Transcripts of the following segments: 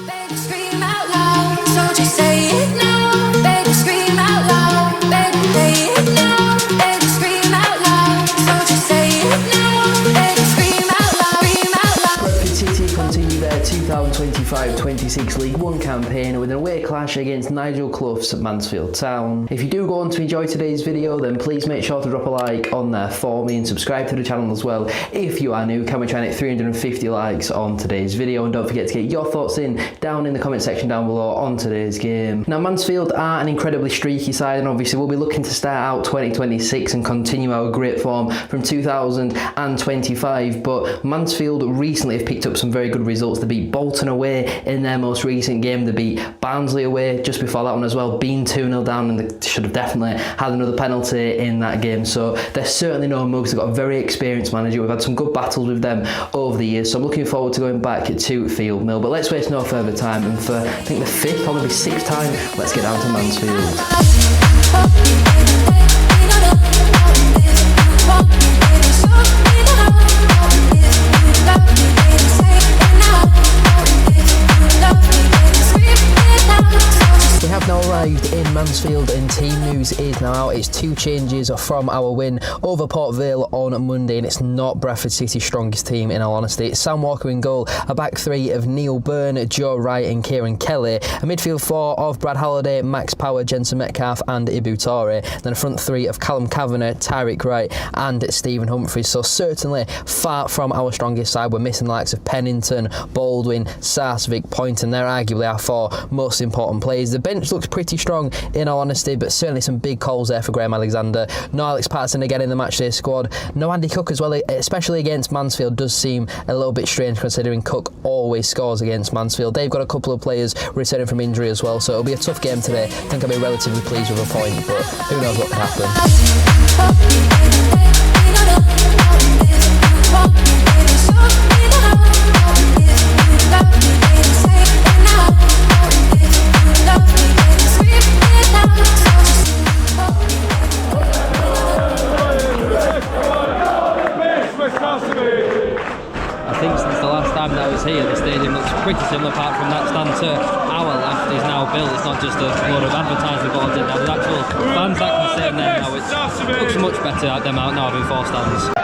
Baby, scream out loud, so just say it now. Baby, scream out loud, baby, say it now. Baby, scream out loud, so just say it now. Baby, scream out loud, scream out loud. Bradford City continue their 2025-26 League One campaign with an away clash against Nigel Clough's Mansfield Town. If you do go on to enjoy today's video, then please make sure to drop a like on there for me and subscribe to the channel as well. If you are new, can we try and hit 350 likes on today's video, and don't forget to get your thoughts in down in the comment section down below on today's game. Now, Mansfield are an incredibly streaky side, and obviously we'll be looking to start out 2026 and continue our great form from 2025, but Mansfield recently have picked up some very good results. They beat Bolton away in their most recent game, they beat Barnsley away just before that one as well, being 2-0 down, and they should have definitely had another penalty in that game, so they're certainly no mugs. They've got a very experienced manager. We've had some good battles with them over the years, so I'm looking forward to going back to Field Mill. But let's waste no further time, and for I think the fifth, probably sixth time, let's get down to Mansfield. We have now arrived in Mansfield and team news is now out. It's two changes from our win over Port Vale on Monday, and it's not Bradford City's strongest team in all honesty. It's Sam Walker in goal, a back three of Neil Byrne, Joe Wright and Kieran Kelly, a midfield four of Brad Halliday, Max Power, Jensen Metcalf and Ibu Torre, then a front three of Callum Kavanagh, Tyreek Wright and Stephen Humphries. So certainly far from our strongest side. We're missing the likes of Pennington, Baldwin, Sarsvik, Poynton. They're arguably our four most important players. The bench looks pretty strong in all honesty, but certainly some big calls there for Graham Alexander. No Alex Patterson again in the matchday squad. No Andy Cook as well, especially against Mansfield. Does seem a little bit strange considering Cook always scores against Mansfield. They've got a couple of players returning from injury as well, so it'll be a tough game today. I think I'll be relatively pleased with a point, but who knows what can happen. I think since the last time that I was here, the stadium looks pretty similar apart from that stand to our left is now built. It's not just a load of advertising boards in there, there's actual fans that can sit in there now. It looks much better out them out now having four stands.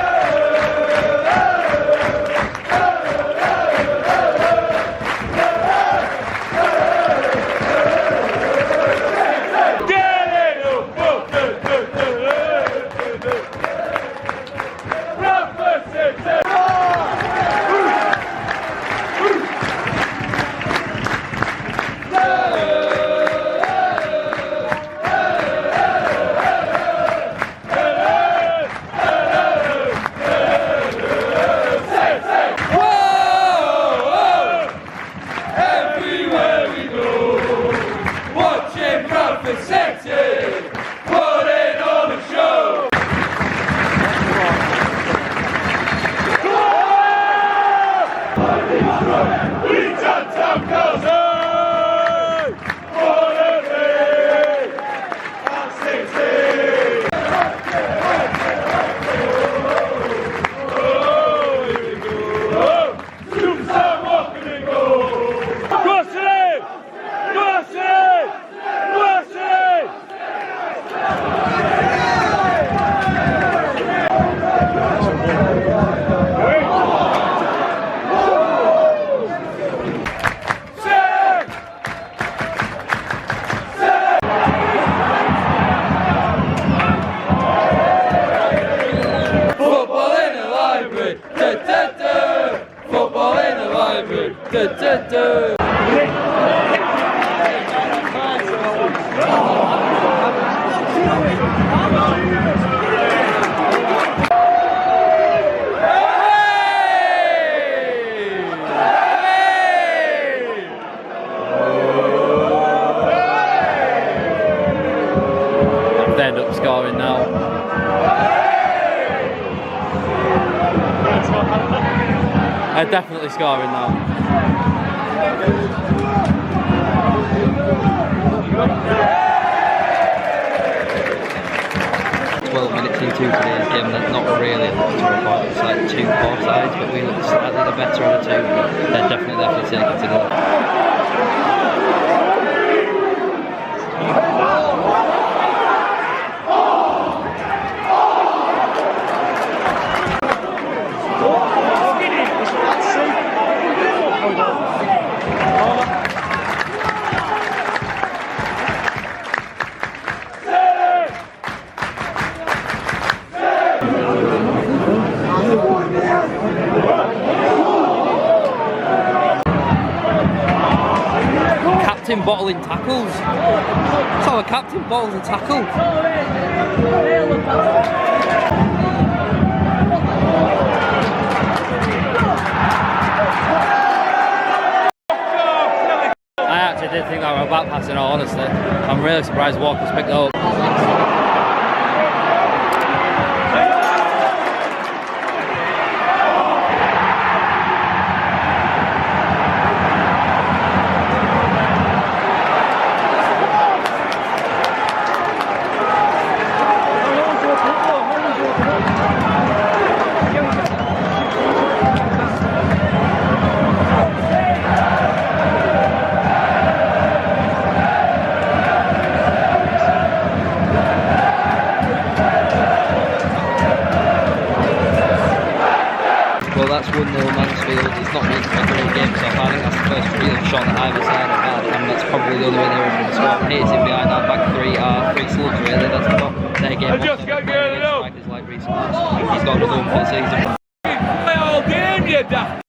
They end up scoring now. They're definitely scoring now. 12 minutes into today's game, there's not really a lot to report. It's like two poor sides, but we look slightly the better of the two. But they're definitely taking to go. captain bottling tackles. That's how a captain bottles a tackle. I actually did think that were a back pass in all honesty. I'm really surprised Walker's picked it up. Well, that's 1-0 Mansfield. It's not been a great game so far. I think that's the first real shot that either side have had, and that's probably the only way they're going to score. Hating behind that back three are three slugs really. That's not their game. Just got to get it up. Like recently. He's got another one for the season. Play all game, you daft.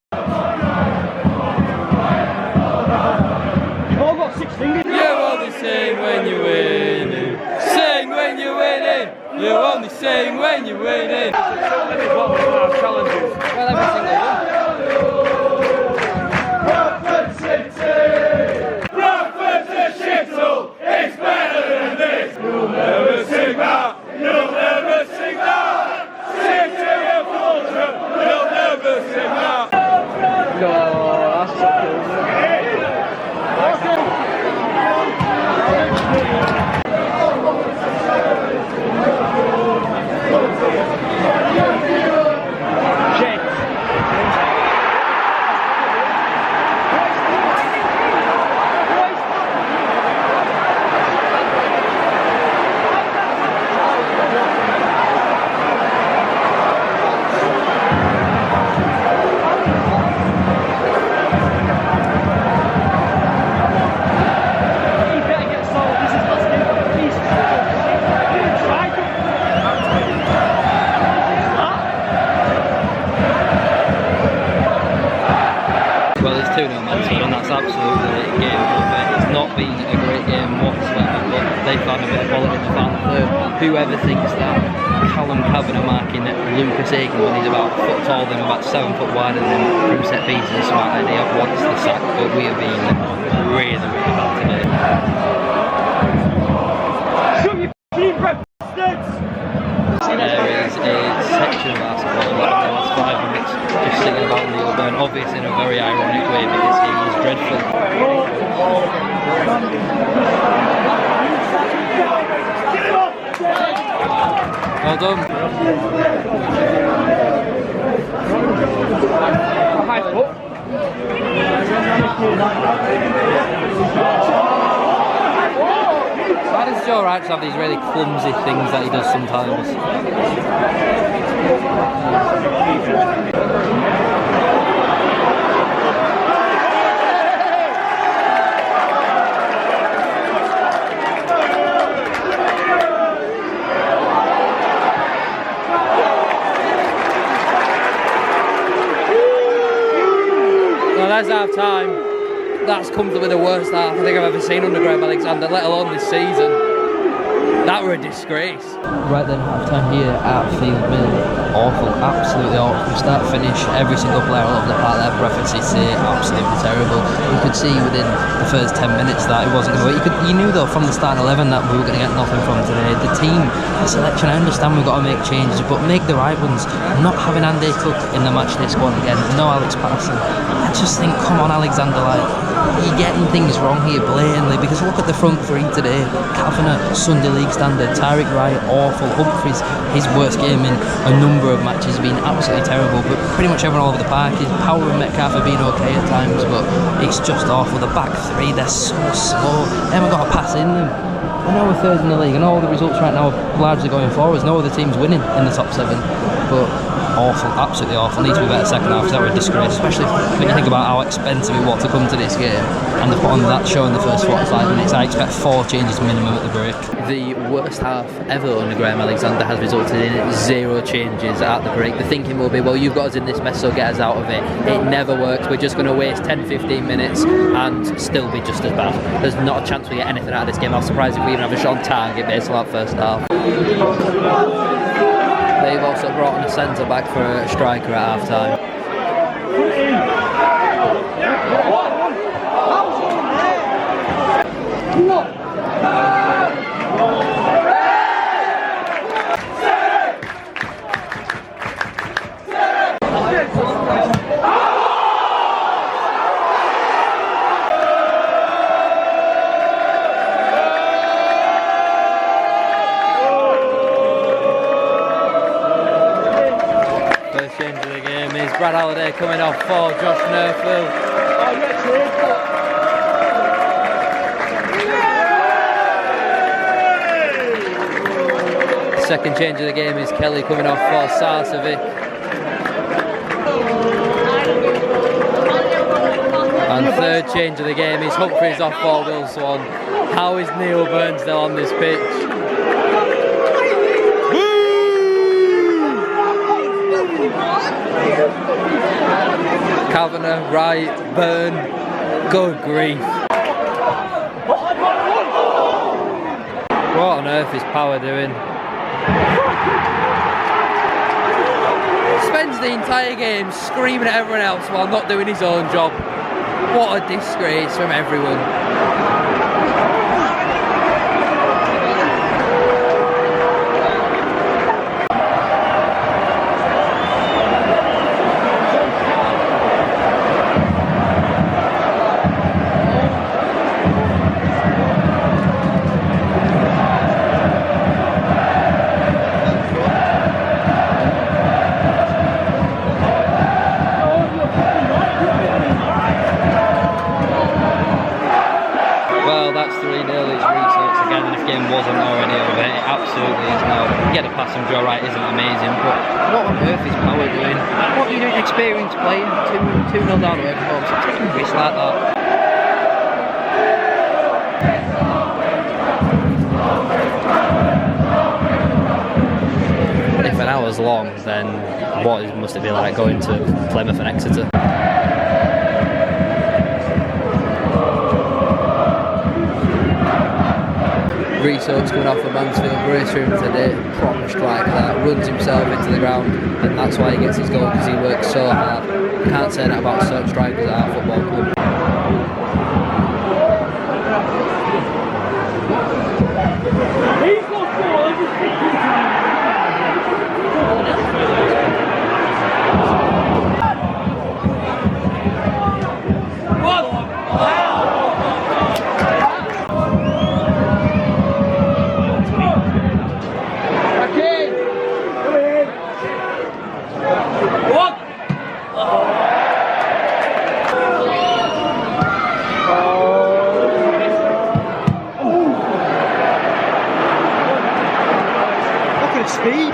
You've all got 6 fingers. You only sing when you win. Sing when you're winning. You only sing when you're winning. Challenges. Well, every single one. Bradford City! Bradford to Shittle! It's better than this! You'll never sing that! You'll never sing that! Sing to your culture! You'll never sing that! No, that's so cool. Well, it's 2-0 Mansfield, and that's absolutely game over. It's not been a great game whatsoever, but they found a bit of quality in the final third. Whoever thinks that Callum Kavanagh marking Lucas Aiken when he's about a foot taller than about 7 foot wider than him from set pieces is smart idea. Wants the sack, but we have been really, really bad today. There is a section of basketball in the last 5 minutes just singing about Neil Byrne, obviously in a very ironic way because he is dreadful. Well done. High foot. Why does Joe Wright have these really clumsy things that he does sometimes? Well, that's half time. That's comfortably the worst half I think I've ever seen under Graham Alexander, let alone this season. That were a disgrace. Right then, half time here at Field Mill. Awful, absolutely awful. From start to finish, every single player all over the park there, Bradford City, absolutely terrible. You could see within the first 10 minutes that it wasn't going to work. You knew though from the starting 11 that we were going to get nothing from today. The team, the selection, I understand we've got to make changes, but make the right ones. Not having Andy Cook in the match day squad again, no Alex Patterson. I just think, come on Alexander, like, you're getting things wrong here blatantly, because look at the front three today. Kavanagh, Sunday League standard. Tyreek Wright, awful. Humphries, his worst game in a number of matches, been absolutely terrible, but pretty much everyone all over the park. His Power and Metcalf have been okay at times, but it's just awful. The back three, they're so slow. They haven't got a pass in them. I know we're third in the league, and all the results right now are largely going forwards. No other team's winning in the top 7, but awful, absolutely awful. Needs to be better second half, because that was a disgrace, especially when you think about how expensive it was to come to this game. And they put on that show in the first 45 minutes. I expect 4 changes minimum at the break. The worst half ever under Graham Alexander has resulted in 0 changes at the break. The thinking will be, well, you've got us in this mess, so get us out of it. It never works. We're just going to waste 10-15 minutes and still be just as bad. There's not a chance we get anything out of this game. I was surprised if we even have a shot on target based on that first half. They've also brought on a centre back for a striker at half time. First change of the game is Brad Halliday coming off for Josh Nerfield. Second change of the game is Kelly coming off for Sarcevic. And third change of the game is Humphreys off for Will Swan. How is Neil Burns still on this pitch? Kavanagh, Wright, Byrne, good grief. What on earth is Power doing? Spends the entire game screaming at everyone else while not doing his own job. What a disgrace from everyone. That's 3-0, it's restarts again, and if the game wasn't already over, it absolutely is now. Get a pass from Joe Wright isn't amazing, but what on earth is Power doing? What are you doing, experienced playing 2-0 down away from home, so taking risks like that? If an hour's long, then what must it be like going to Plymouth and Exeter? Reece Oakes coming off for Mansfield, brace for him today, proper striker that, runs himself into the ground, and that's why he gets his goal, because he works so hard. Can't say that about certain strikers at our football club. Speed.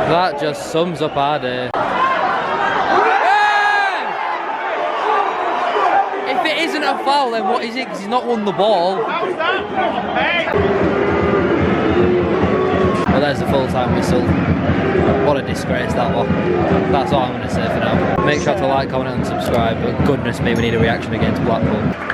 That just sums up our day. If it isn't a foul, then what is it? Because he's not won the ball. Well, there's the full-time whistle. What a disgrace that was. That's all I'm going to say for now. Make sure to like, comment and subscribe, but goodness me, we need a reaction against Blackpool.